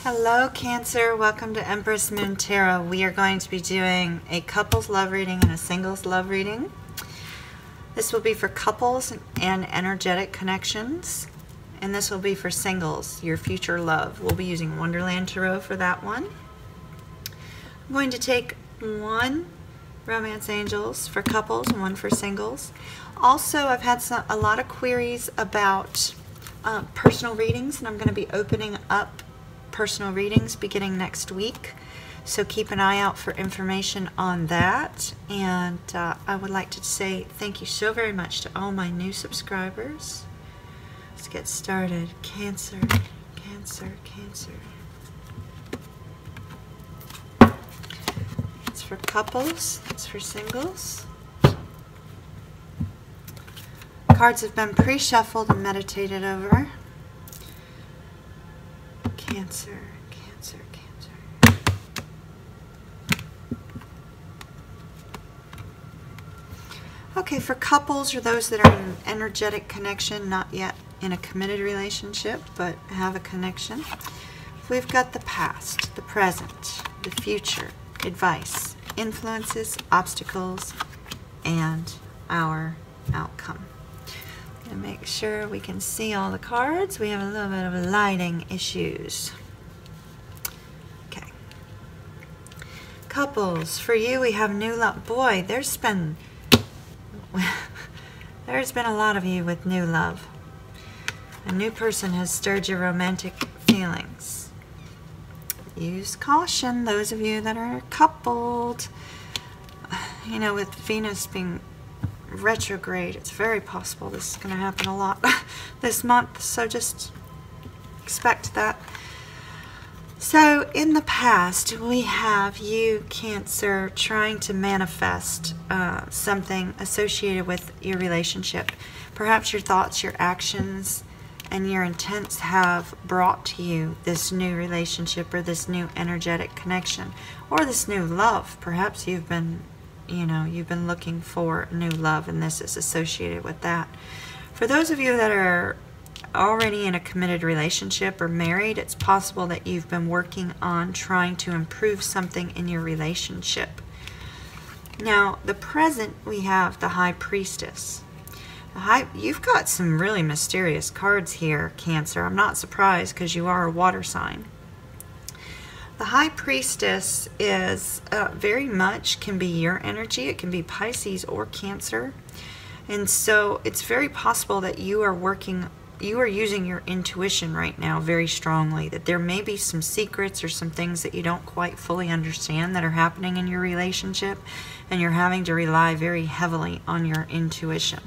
Hello Cancer, welcome to Empress Moon Tarot. We are going to be doing a couples love reading and a singles love reading. This will be for couples and energetic connections, and this will be for singles, your future love. We'll be using Wonderland Tarot for that one. I'm going to take one Romance Angels for couples and one for singles. Also, I've had a lot of queries about personal readings, and I'm going to be opening up personal readings beginning next week, so keep an eye out for information on that. And I would like to say thank you so very much to all my new subscribers. Let's get started. Cancer, Cancer, Cancer. It's for couples, it's for singles. Cards have been pre-shuffled and meditated over. Cancer, Cancer, Cancer. Okay, for couples or those that are in an energetic connection, not yet in a committed relationship, but have a connection, we've got the past, the present, the future, advice, influences, obstacles, and our outcome. And make sure we can see all the cards. We have a little bit of lighting issues. Okay. Couples, for you we have new love. Boy, there's been a lot of you with new love. A new person has stirred your romantic feelings. Use caution, those of you that are coupled. You know, with Venus being retrograde, it's very possible this is going to happen a lot this month, so just expect that. So in the past we have you, Cancer, trying to manifest something associated with your relationship. Perhaps your thoughts, your actions, and your intents have brought to you this new relationship or this new energetic connection or this new love. Perhaps you've been looking for new love, and this is associated with that. For those of you that are already in a committed relationship or married, it's possible that you've been working on trying to improve something in your relationship. Now, the present, we have the High Priestess. You've got some really mysterious cards here, Cancer. I'm not surprised because you are a water sign. The High Priestess is very much can be your energy. It can be Pisces or Cancer. And so it's very possible that you are using your intuition right now very strongly, that there may be some secrets or some things that you don't quite fully understand that are happening in your relationship, and you're having to rely very heavily on your intuition.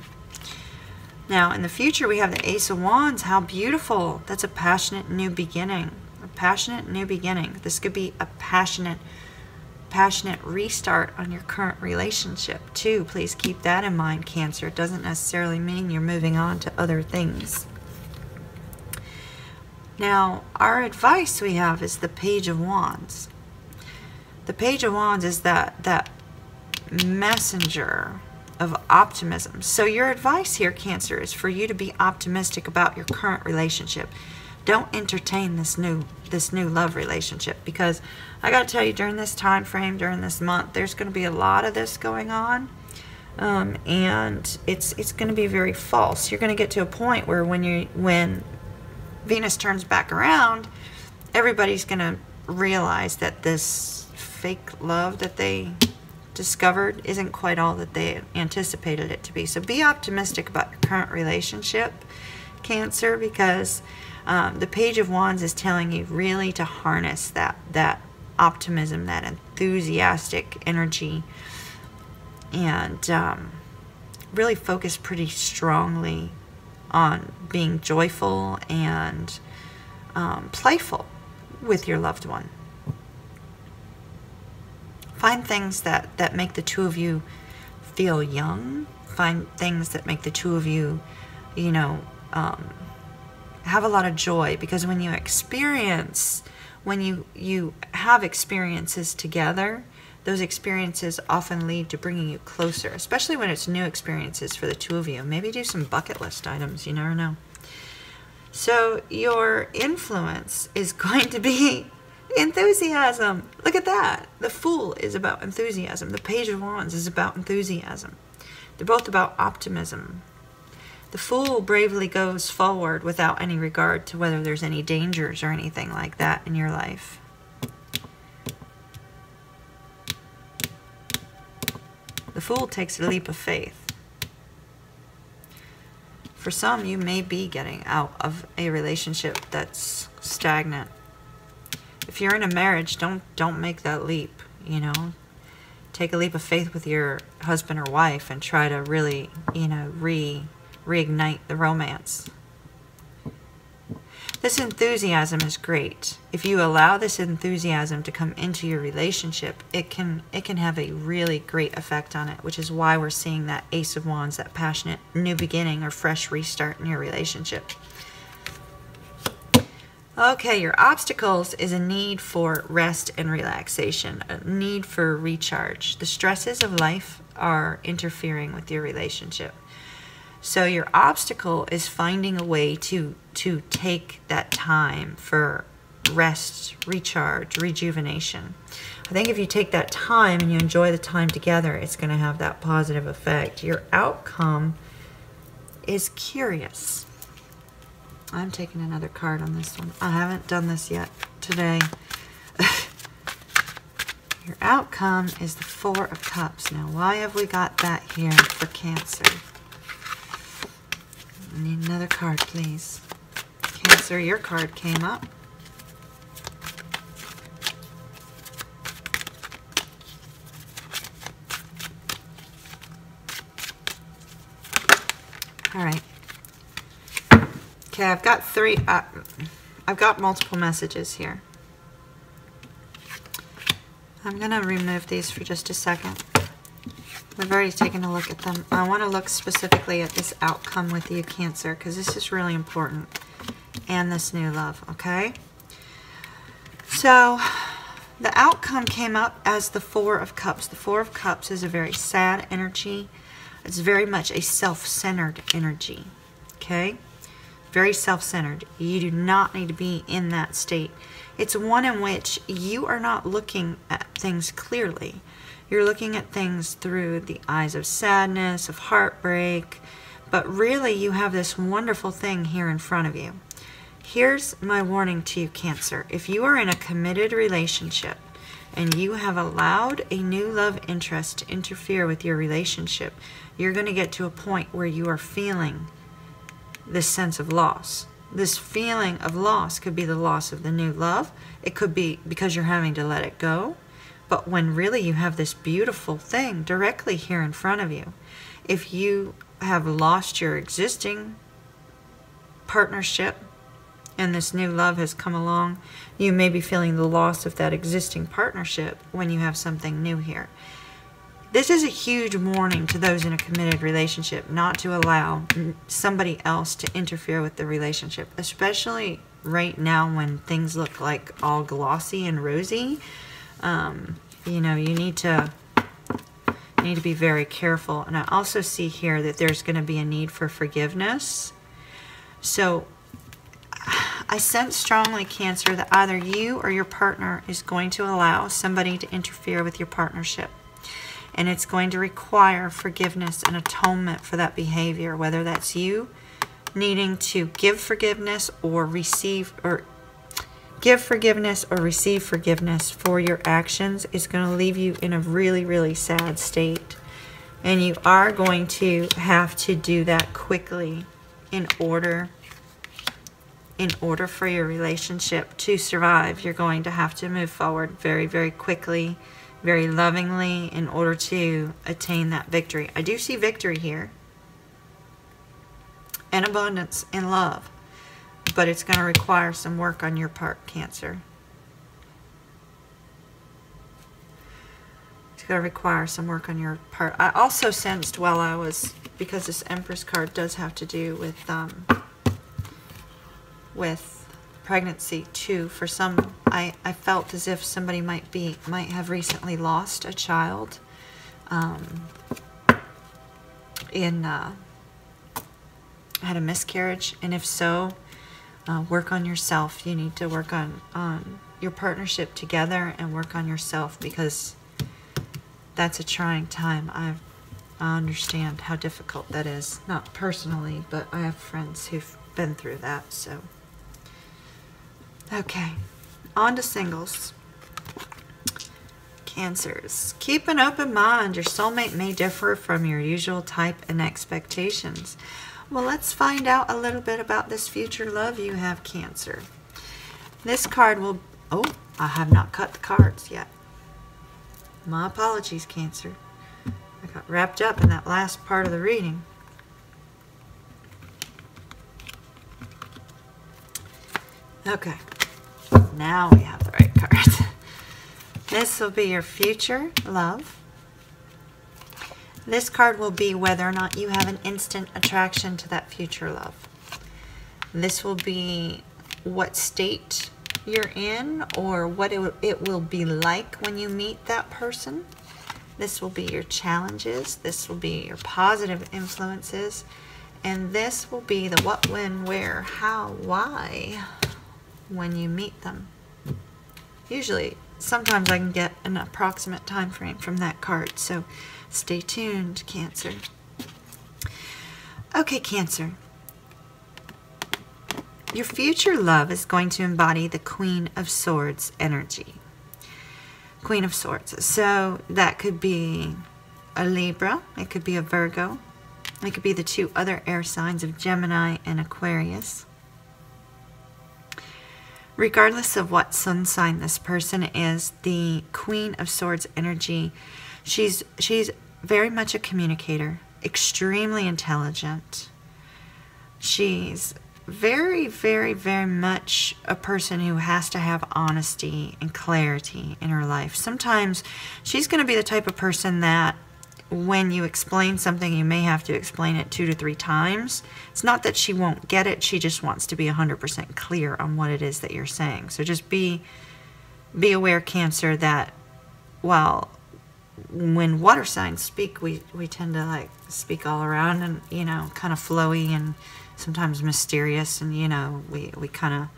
Now, in the future, we have the Ace of Wands. How beautiful. That's a passionate new beginning. Passionate new beginning. This could be a passionate restart on your current relationship too. Please keep that in mind, Cancer. It doesn't necessarily mean you're moving on to other things. Now, our advice we have is the Page of Wands. The Page of Wands is that messenger of optimism. So your advice here, Cancer, is for you to be optimistic about your current relationship. Don't entertain this new love relationship, because I got to tell you, during this time frame, during this month, there's going to be a lot of this going on, and it's going to be very false. You're going to get to a point where when Venus turns back around, everybody's going to realize that this fake love that they discovered isn't quite all that they anticipated it to be. So be optimistic about your current relationship, Cancer, because the Page of Wands is telling you really to harness that optimism, that enthusiastic energy, and really focus pretty strongly on being joyful and playful with your loved one. Find things that make the two of you feel young. Find things that make the two of you, have a lot of joy, because when you have experiences together, those experiences often lead to bringing you closer, especially when it's new experiences for the two of you. Maybe do some bucket list items, you never know. So your influence is going to be enthusiasm. Look at that. The Fool is about enthusiasm. The Page of Wands is about enthusiasm. They're both about optimism. The Fool bravely goes forward without any regard to whether there's any dangers or anything like that in your life. The Fool takes a leap of faith. For some, you may be getting out of a relationship that's stagnant. If you're in a marriage, don't make that leap, you know. Take a leap of faith with your husband or wife and try to really, you know, reignite the romance. This enthusiasm is great. If you allow this enthusiasm to come into your relationship, it can have a really great effect on it, which is why we're seeing that Ace of Wands, that passionate new beginning or fresh restart in your relationship. Okay, your obstacles is a need for rest and relaxation, a need for recharge. The stresses of life are interfering with your relationship. So your obstacle is finding a way to take that time for rest, recharge, rejuvenation. I think if you take that time and you enjoy the time together, it's going to have that positive effect. Your outcome is curious. I'm taking another card on this one. I haven't done this yet today. Your outcome is the Four of Cups. Now, why have we got that here for Cancer? I need another card, please. Cancer, your card came up. All right. Okay, I've got three. I've got multiple messages here. I'm gonna remove these for just a second. We've already taken a look at them. I want to look specifically at this outcome with you, Cancer, because this is really important. And this new love, okay? So, the outcome came up as the Four of Cups. The Four of Cups is a very sad energy. It's very much a self-centered energy, okay? Very self-centered. You do not need to be in that state. It's one in which you are not looking at things clearly. You're looking at things through the eyes of sadness, of heartbreak, but really you have this wonderful thing here in front of you. Here's my warning to you, Cancer. If you are in a committed relationship and you have allowed a new love interest to interfere with your relationship, you're going to get to a point where you are feeling this sense of loss. This feeling of loss could be the loss of the new love. It could be because you're having to let it go. But when really you have this beautiful thing directly here in front of you, if you have lost your existing partnership and this new love has come along, you may be feeling the loss of that existing partnership when you have something new here. This is a huge warning to those in a committed relationship not to allow somebody else to interfere with the relationship, especially right now when things look like all glossy and rosy. You know, you need to be very careful. And I also see here that there's going to be a need for forgiveness. So I sense strongly, Cancer, that either you or your partner is going to allow somebody to interfere with your partnership. And it's going to require forgiveness and atonement for that behavior, whether that's you needing to give forgiveness or receive, or give forgiveness or receive forgiveness for your actions is going to leave you in a really, really sad state. And you are going to have to do that quickly in order for your relationship to survive. You're going to have to move forward very, very quickly, very lovingly in order to attain that victory. I do see victory here and abundance in love. But it's going to require some work on your part, Cancer. It's going to require some work on your part. I also sensed while I was, because this Empress card does have to do with pregnancy too. For some, I felt as if somebody might have recently lost a child had a miscarriage, and if so, work on yourself. You need to work on your partnership together and work on yourself, because that's a trying time. I understand how difficult that is. Not personally, but I have friends who've been through that. So, okay, on to singles. Cancers. Keep an open mind. Your soulmate may differ from your usual type and expectations. Well, let's find out a little bit about this future love you have, Cancer. This card will... Oh, I have not cut the cards yet. My apologies, Cancer. I got wrapped up in that last part of the reading. Okay. Now we have the right cards. This will be your future love. This card will be whether or not you have an instant attraction to that future love. This will be what state you're in, or what it will be like when you meet that person. This will be your challenges. This will be your positive influences. And this will be the what, when, where, how, why when you meet them. Usually, sometimes I can get an approximate time frame from that card. So stay tuned, Cancer. Okay, Cancer. Your future love is going to embody the Queen of Swords energy. Queen of Swords. So that could be a Libra. It could be a Virgo. It could be the two other air signs of Gemini and Aquarius. Regardless of what sun sign this person is, the Queen of Swords energy, she's very much a communicator, extremely intelligent. She's very, very, very much a person who has to have honesty and clarity in her life. Sometimes she's going to be the type of person that when you explain something, you may have to explain it 2 to 3 times. It's not that she won't get it. She just wants to be 100% clear on what it is that you're saying. So just be aware, Cancer, that while when water signs speak, we tend to like speak all around and, you know, kind of flowy and sometimes mysterious, and, you know, we kind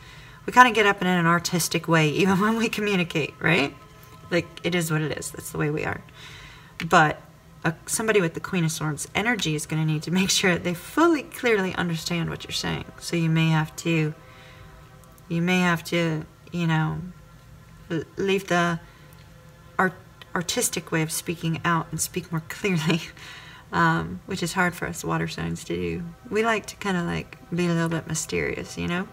of get up in an artistic way even when we communicate, right? Like, it is what it is. That's the way we are. But somebody with the Queen of Swords energy is going to need to make sure that they fully, clearly understand what you're saying. So you may have to, you know, leave the artistic way of speaking out and speak more clearly, which is hard for us water signs to do. We like to kind of like be a little bit mysterious, you know.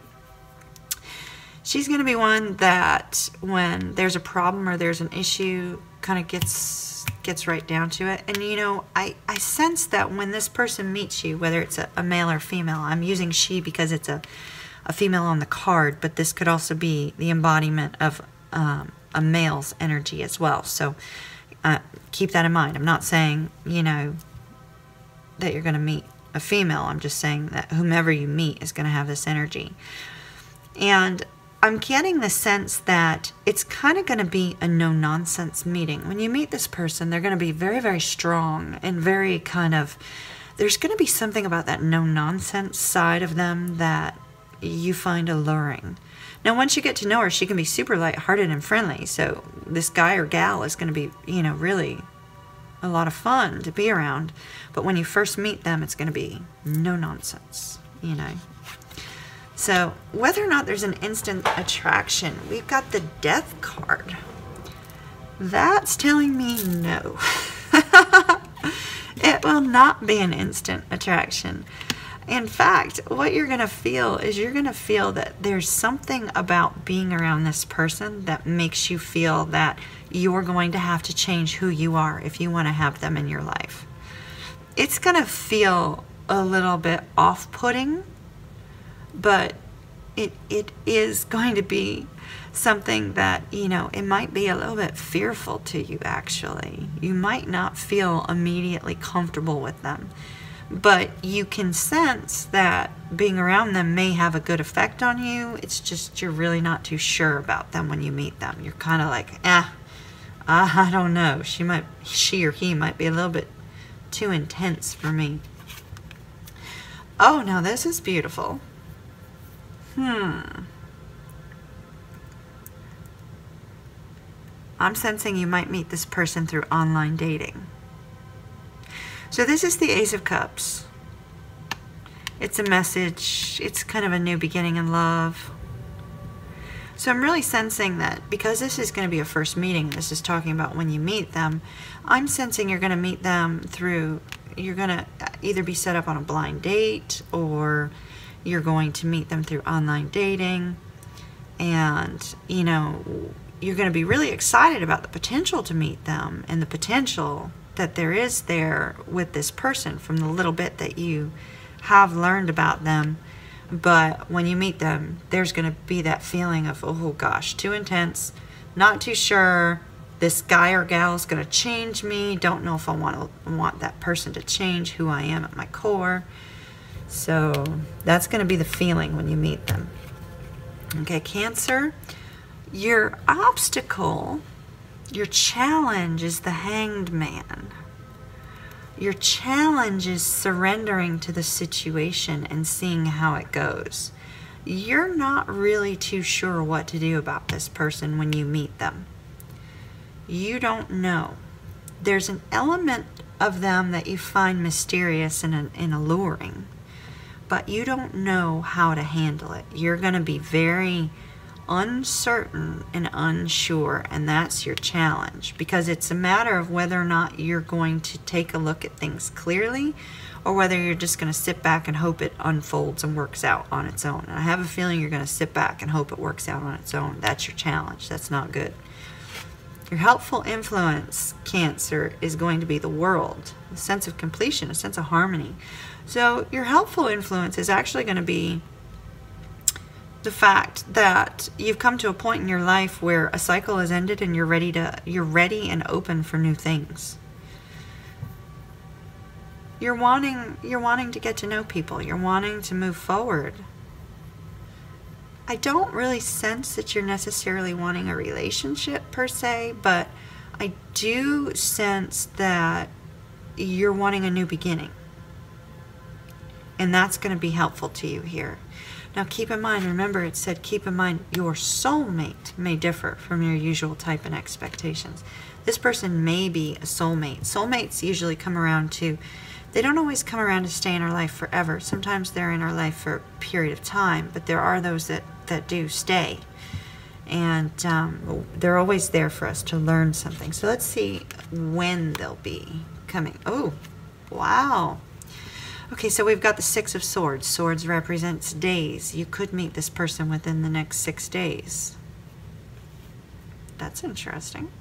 She's going to be one that when there's a problem or there's an issue, kind of gets right down to it. And, you know, I sense that when this person meets you, whether it's a male or female, I'm using she because it's a female on the card, but this could also be the embodiment of a male's energy as well. So keep that in mind. I'm not saying, you know, that you're going to meet a female. I'm just saying that whomever you meet is going to have this energy. And I'm getting the sense that it's kind of going to be a no-nonsense meeting. When you meet this person, they're going to be very, very strong and very kind of, there's going to be something about that no-nonsense side of them that you find alluring. Now, once you get to know her, she can be super lighthearted and friendly. So this guy or gal is going to be, you know, really a lot of fun to be around. But when you first meet them, it's going to be no nonsense, you know. So whether or not there's an instant attraction, we've got the Death card. That's telling me no. It will not be an instant attraction. In fact, what you're going to feel is you're going to feel that there's something about being around this person that makes you feel that you're going to have to change who you are if you want to have them in your life. It's going to feel a little bit off-putting, but it is going to be something that, you know, it might be a little bit fearful to you, actually. You might not feel immediately comfortable with them. But you can sense that being around them may have a good effect on you. It's just you're really not too sure about them when you meet them. You're kind of like, I don't know. She or he might be a little bit too intense for me. Oh, now this is beautiful. I'm sensing you might meet this person through online dating. So this is the Ace of Cups. It's a message. It's kind of a new beginning in love. So I'm really sensing that because this is going to be a first meeting, this is talking about when you meet them, I'm sensing you're going to meet them through, you're going to either be set up on a blind date, or you're going to meet them through online dating. And, you know, you're going to be really excited about the potential to meet them and the potential that there is there with this person from the little bit that you have learned about them. But when you meet them, there's going to be that feeling of, oh gosh, too intense, not too sure, this guy or gal is going to change me, don't know if I want that person to change who I am at my core. So that's going to be the feeling when you meet them. Okay, Cancer, your obstacle, your challenge is the Hanged Man. Your challenge is surrendering to the situation and seeing how it goes. You're not really too sure what to do about this person when you meet them. You don't know. There's an element of them that you find mysterious and alluring, but you don't know how to handle it. You're going to be very uncertain and unsure, and that's your challenge, because it's a matter of whether or not you're going to take a look at things clearly, or whether you're just going to sit back and hope it unfolds and works out on its own. And I have a feeling you're going to sit back and hope it works out on its own. That's your challenge. That's not good. Your helpful influence, Cancer, is going to be the world, a sense of completion, a sense of harmony. So your helpful influence is actually going to be the fact that you've come to a point in your life where a cycle has ended and you're ready and open for new things. You're wanting to get to know people. You're wanting to move forward. I don't really sense that you're necessarily wanting a relationship per se, but I do sense that you're wanting a new beginning. And that's going to be helpful to you here. Now keep in mind, remember it said keep in mind your soulmate may differ from your usual type and expectations. This person may be a soulmate. Soulmates usually come around to, they don't always come around to stay in our life forever. Sometimes they're in our life for a period of time, but there are those that do stay. And they're always there for us to learn something. So let's see when they'll be coming. Oh, wow. Okay, so we've got the Six of Swords. Swords represents days. You could meet this person within the next 6 days. That's interesting.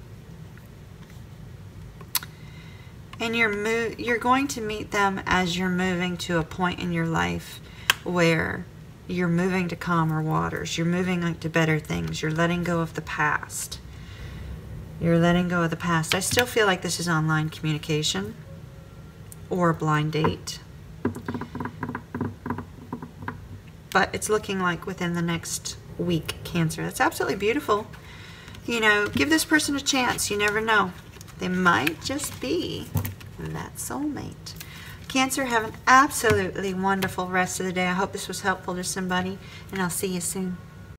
And you're going to meet them as you're moving to a point in your life where you're moving to calmer waters. You're moving to better things. You're letting go of the past. You're letting go of the past. I still feel like this is online communication or a blind date. But it's looking like within the next week, Cancer. That's absolutely beautiful. You know, give this person a chance. You never know. They might just be that soulmate. Cancer, have an absolutely wonderful rest of the day. I hope this was helpful to somebody, and I'll see you soon.